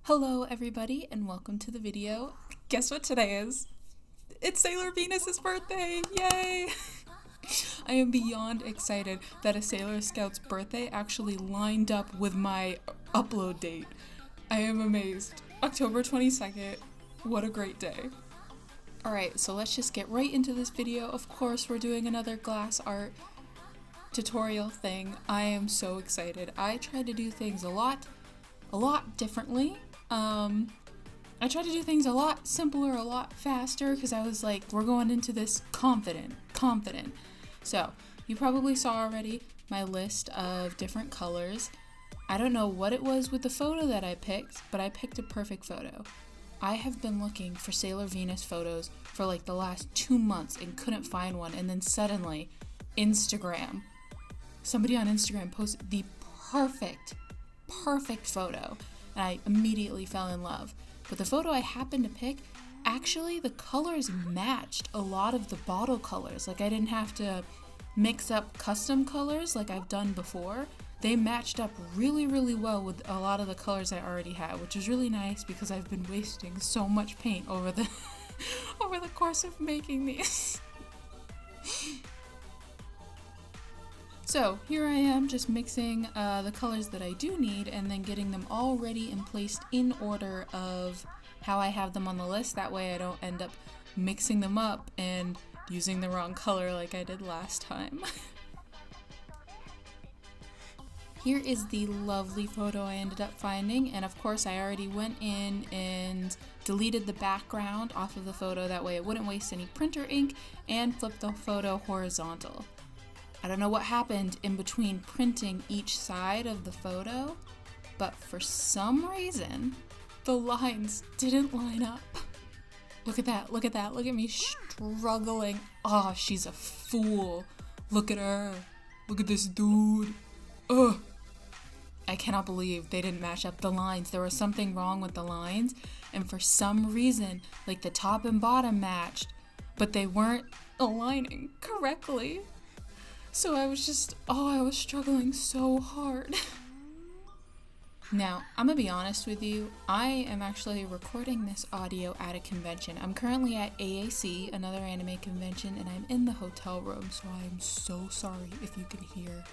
Hello everybody and welcome to the video. Guess what today is? It's Sailor Venus's birthday! Yay! I am beyond excited that a Sailor Scout's birthday actually lined up with my upload date. I am amazed. October 22nd. What a great day. Alright, so let's just get right into this video. Of course, we're doing another glass art tutorial thing. I am so excited. I try to do things a lot differently. I tried to do things a lot simpler, a lot faster, because I was like, we're going into this confident. So, you probably saw already my list of different colors. I don't know what it was with the photo that I picked, but I picked a perfect photo. I have been looking for Sailor Venus photos for like the last 2 months and couldn't find one, and then suddenly, somebody on Instagram posted the perfect photo. And I immediately fell in love. But the photo I happened to pick, actually the colors matched a lot of the bottle colors. Like I didn't have to mix up custom colors like I've done before. They matched up really well with a lot of the colors I already had, which is really nice because I've been wasting so much paint over the over the course of making these. So here I am just mixing the colors that I do need and then getting them all ready and placed in order of how I have them on the list. That way I don't end up mixing them up and using the wrong color like I did last time. Here is the lovely photo I ended up finding, and of course I already went in and deleted the background off of the photo, that way it wouldn't waste any printer ink, and flipped the photo horizontal. I don't know what happened in between printing each side of the photo, but for some reason, the lines didn't line up. Look at that, look at me struggling. Oh, she's a fool. Look at her. Look at this dude. Ugh. I cannot believe they didn't match up the lines. There was something wrong with the lines, and for some reason, like the top and bottom matched, but they weren't aligning correctly. So I was struggling so hard. Now, I'm gonna be honest with you, I am actually recording this audio at a convention. I'm currently at AAC, another anime convention, and I'm in the hotel room, so I am so sorry if you can hear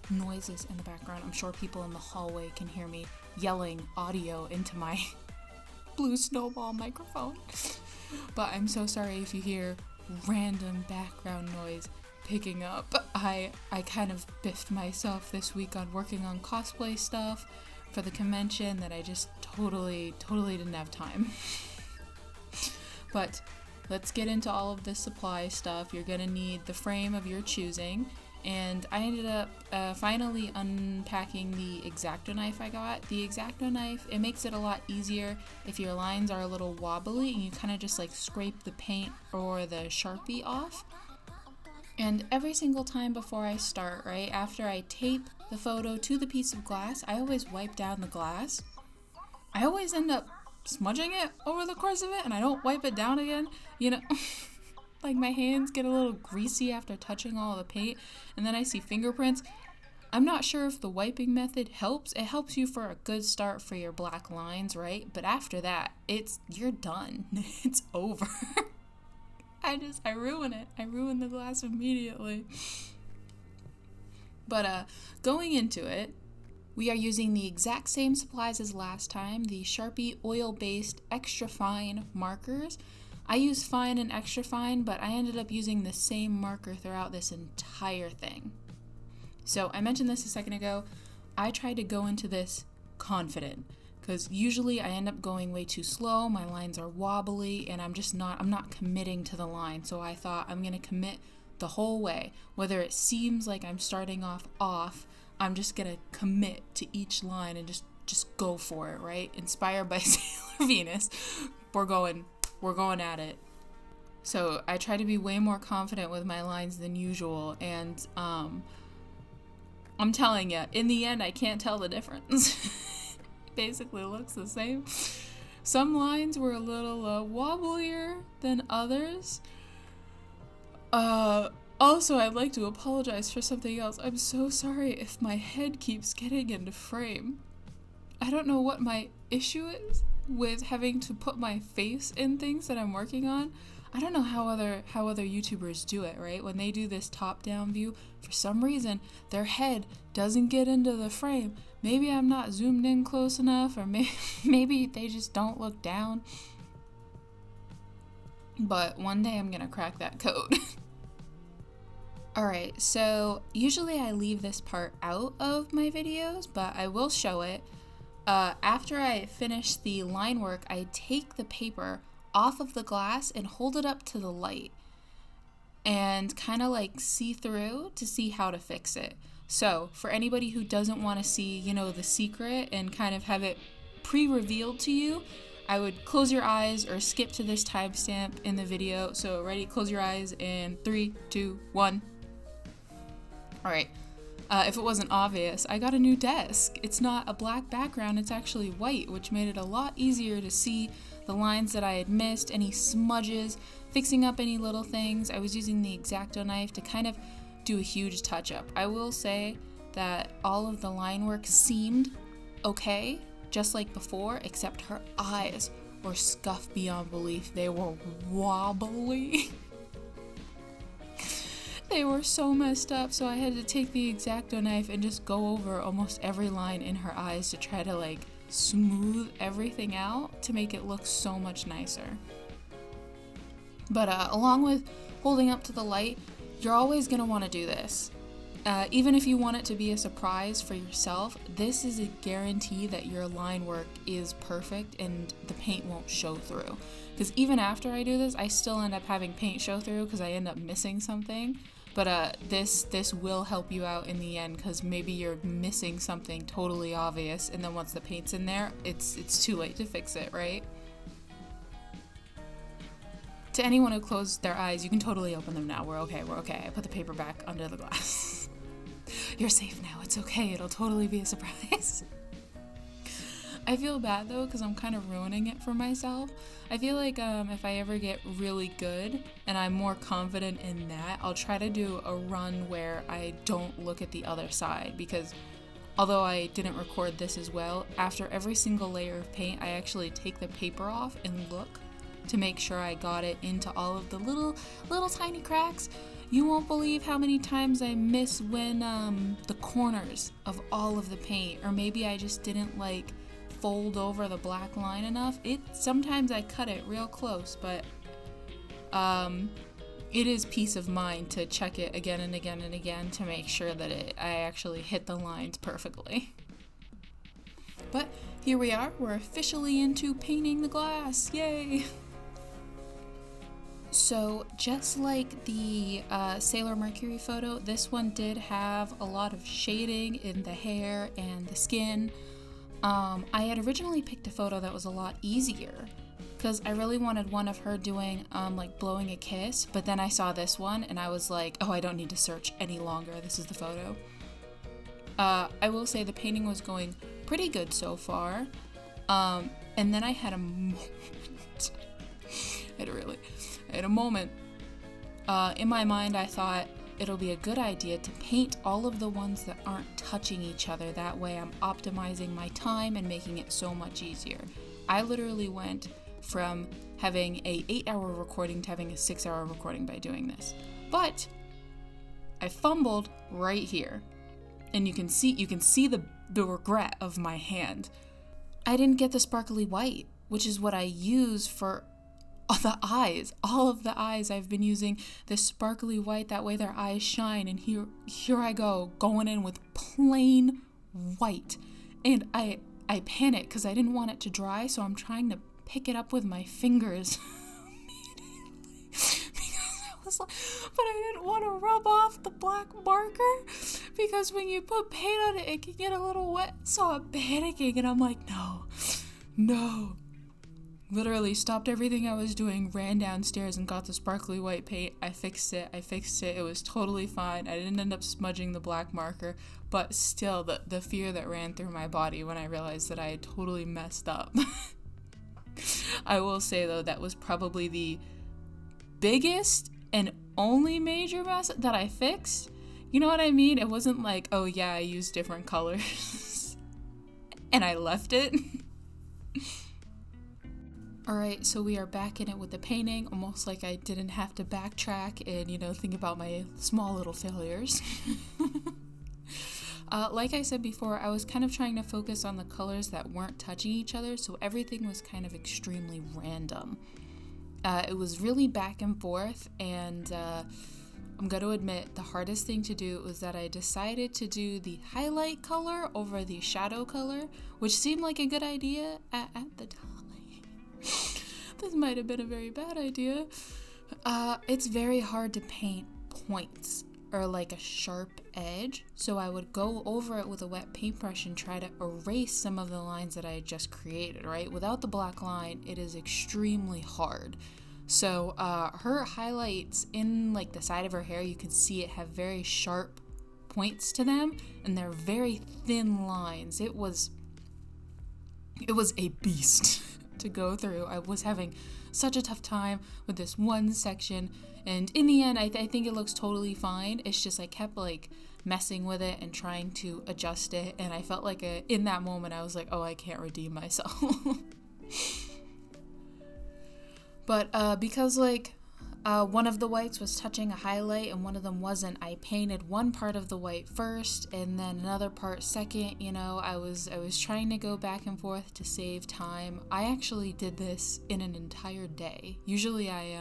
noises in the background. I'm sure people in the hallway can hear me yelling audio into my blue snowball microphone. But I'm so sorry if you hear random background noise picking up. I kind of biffed myself this week on working on cosplay stuff for the convention that I just totally didn't have time. But let's get into all of this supply stuff. You're gonna need the frame of your choosing, and I ended up finally unpacking the X-Acto knife I got. The X-Acto knife, it makes it a lot easier if your lines are a little wobbly and you kind of just like scrape the paint or the Sharpie off. And every single time before I start, right, after I tape the photo to the piece of glass, I always wipe down the glass. I always end up smudging it over the course of it, and I don't wipe it down again, you know. Like my hands get a little greasy after touching all the paint, and then I see fingerprints. I'm not sure if the wiping method helps. It helps you for a good start for your black lines, right? But after that, you're done. It's over. I ruin it. I ruin the glass immediately. But going into it, we are using the exact same supplies as last time, the Sharpie oil-based extra fine markers. I use fine and extra fine, but I ended up using the same marker throughout this entire thing. So I mentioned this a second ago. I tried to go into this confident, because usually I end up going way too slow, my lines are wobbly, and I'm not committing to the line. So I thought I'm gonna commit the whole way. Whether it seems like I'm starting off, I'm just gonna commit to each line and just go for it, right? Inspired by Sailor Venus, we're going at it. So I try to be way more confident with my lines than usual, and I'm telling you, in the end I can't tell the difference. Basically looks the same. Some lines were a little wobblier than others. Also, I'd like to apologize for something else. I'm so sorry if my head keeps getting into frame. I don't know what my issue is with having to put my face in things that I'm working on. I don't know how other YouTubers do it, right? When they do this top-down view, for some reason, their head doesn't get into the frame. Maybe I'm not zoomed in close enough, or maybe they just don't look down. But one day I'm gonna crack that code. Alright, so usually I leave this part out of my videos, but I will show it. After I finish the line work, I take the paper off of the glass and hold it up to the light and kind of like see through to see how to fix it. So for anybody who doesn't want to see, you know, the secret and kind of have it pre-revealed to you, I would close your eyes or skip to this timestamp in the video. So ready, close your eyes in 3, 2, 1. All right. If it wasn't obvious, I got a new desk. It's not a black background, it's actually white, which made it a lot easier to see the lines that I had missed, any smudges, fixing up any little things. I was using the X-Acto knife to kind of do a huge touch-up. I will say that all of the line work seemed okay, just like before, except her eyes were scuffed beyond belief. They were wobbly. They were so messed up, so I had to take the X-Acto knife and just go over almost every line in her eyes to try to like smooth everything out to make it look so much nicer. But along with holding up to the light, you're always going to want to do this. Even if you want it to be a surprise for yourself, this is a guarantee that your line work is perfect and the paint won't show through. Because even after I do this, I still end up having paint show through because I end up missing something. But this will help you out in the end, because maybe you're missing something totally obvious, and then once the paint's in there, it's too late to fix it, right? To anyone who closed their eyes, you can totally open them now. We're okay. I put the paper back under the glass. You're safe now. It's okay. It'll totally be a surprise. I feel bad though, because I'm kind of ruining it for myself. I feel like if I ever get really good and I'm more confident in that, I'll try to do a run where I don't look at the other side, because although I didn't record this as well, after every single layer of paint, I actually take the paper off and look to make sure I got it into all of the little tiny cracks. You won't believe how many times I miss when the corners of all of the paint, or maybe I just didn't like fold over the black line enough. Sometimes I cut it real close, but it is peace of mind to check it again and again and again to make sure that I actually hit the lines perfectly. But here we are, we're officially into painting the glass, yay! So just like the Sailor Mercury photo, this one did have a lot of shading in the hair and the skin. I had originally picked a photo that was a lot easier because I really wanted one of her doing like blowing a kiss, but then I saw this one and I was like, oh, I don't need to search any longer, this is the photo. I will say the painting was going pretty good so far, and then I had a moment. I had a moment. In my mind, I thought it'll be a good idea to paint all of the ones that aren't touching each other. That way I'm optimizing my time and making it so much easier. I literally went from having a 8-hour recording to having a 6-hour recording by doing this. But I fumbled right here. And you can see the regret of my hand. I didn't get the sparkly white, which is what I use for the eyes. All of the eyes, I've been using this sparkly white, that way their eyes shine, and here I go, going in with plain white. And I panicked because I didn't want it to dry, so I'm trying to pick it up with my fingers. But I didn't want to rub off the black marker, because when you put paint on it, it can get a little wet, so I'm panicking, and I'm like, no. Literally stopped everything I was doing, ran downstairs and got the sparkly white paint. I fixed it. It was totally fine. I didn't end up smudging the black marker, but still the fear that ran through my body when I realized that I had totally messed up. I will say though, that was probably the biggest and only major mess that I fixed. You know what I mean? It wasn't like, oh yeah, I used different colors. and I left it. Alright, so we are back in it with the painting, almost like I didn't have to backtrack and, think about my small little failures. Like I said before, I was kind of trying to focus on the colors that weren't touching each other, so everything was kind of extremely random. It was really back and forth, and I'm going to admit the hardest thing to do was that I decided to do the highlight color over the shadow color, which seemed like a good idea at the time. This might have been a very bad idea. It's very hard to paint points or like a sharp edge, so I would go over it with a wet paintbrush and try to erase some of the lines that I had just created, right? Without the black line, it is extremely hard. So her highlights in like the side of her hair, you can see it have very sharp points to them, and they're very thin lines. It was a beast to go through. I was having such a tough time with this one section, and in the end I think it looks totally fine. It's just I kept like messing with it and trying to adjust it, and I felt like in that moment I was like, oh, I can't redeem myself. But because one of the whites was touching a highlight and one of them wasn't, I painted one part of the white first and then another part second. I was trying to go back and forth to save time. I actually did this in an entire day. Usually I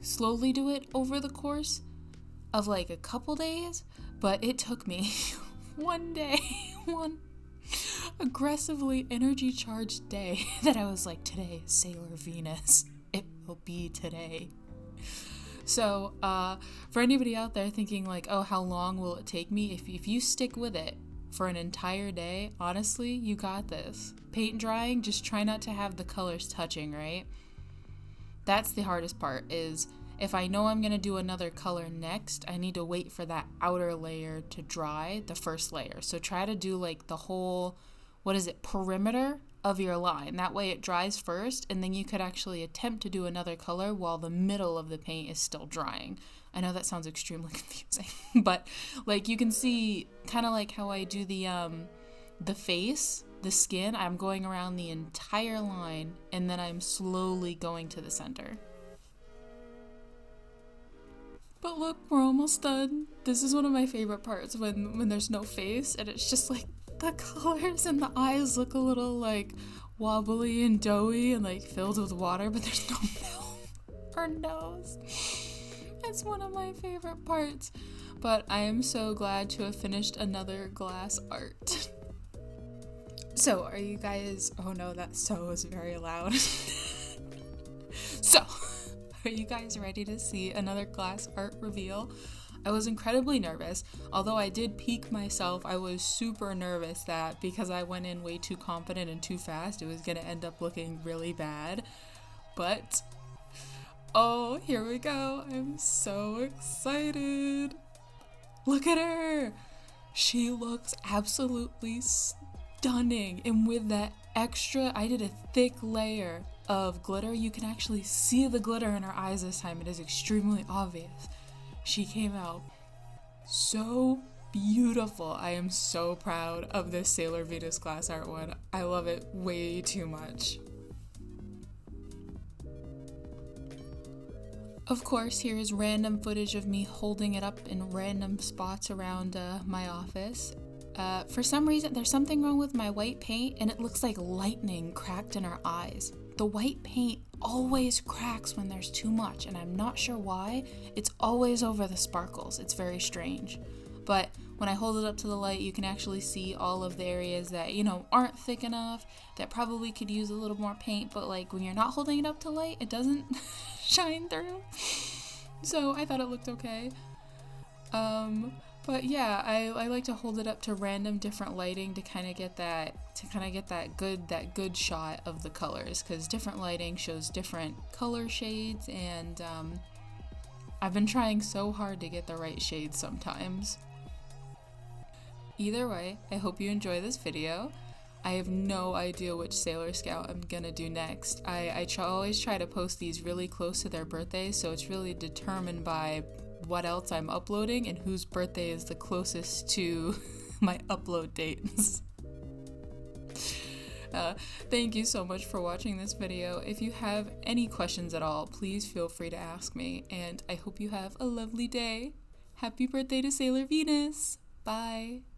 slowly do it over the course of like a couple days, but it took me one day, one aggressively energy charged day that I was like, today is Sailor Venus. It will be today. So for anybody out there thinking like, oh, how long will it take me? If you stick with it for an entire day, honestly, you got this. Paint drying, just try not to have the colors touching, right? That's the hardest part, is if I know I'm going to do another color next, I need to wait for that outer layer to dry, the first layer. So try to do like the whole, perimeter of your line. That way it dries first, and then you could actually attempt to do another color while the middle of the paint is still drying. I know that sounds extremely confusing, but like you can see kind of like how I do the face, the skin, I'm going around the entire line and then I'm slowly going to the center. But look, we're almost done. This is one of my favorite parts when there's no face and it's just like the colors and the eyes look a little like wobbly and doughy and like filled with water, but there's no mouth or nose. It's one of my favorite parts, but I am so glad to have finished another glass art. So, are you guys, oh no, that so is very loud. So, are you guys ready to see another glass art reveal? I was incredibly nervous. Although I did peak myself, I was super nervous that because I went in way too confident and too fast, it was going to end up looking really bad. But, oh, here we go. I'm so excited. Look at her. She looks absolutely stunning. And with that extra, I did a thick layer of glitter. You can actually see the glitter in her eyes this time. It is extremely obvious. She came out so beautiful. I am so proud of this Sailor Venus glass art one. I love it way too much. Of course, here is random footage of me holding it up in random spots around my office. For some reason, there's something wrong with my white paint and it looks like lightning cracked in her eyes. The white paint always cracks when there's too much, and I'm not sure why. It's always over the sparkles. It's very strange. But when I hold it up to the light, you can actually see all of the areas that, aren't thick enough, that probably could use a little more paint, but like when you're not holding it up to light, it doesn't shine through. So I thought it looked okay. But yeah, I like to hold it up to random different lighting to kind of get that good shot of the colors, because different lighting shows different color shades, and I've been trying so hard to get the right shades sometimes. Either way, I hope you enjoy this video. I have no idea which Sailor Scout I'm gonna do next. I always try to post these really close to their birthdays, so it's really determined by what else I'm uploading and whose birthday is the closest to my upload dates. Thank you so much for watching this video. If you have any questions at all, please feel free to ask me, and I hope you have a lovely day. Happy birthday to Sailor Venus! Bye!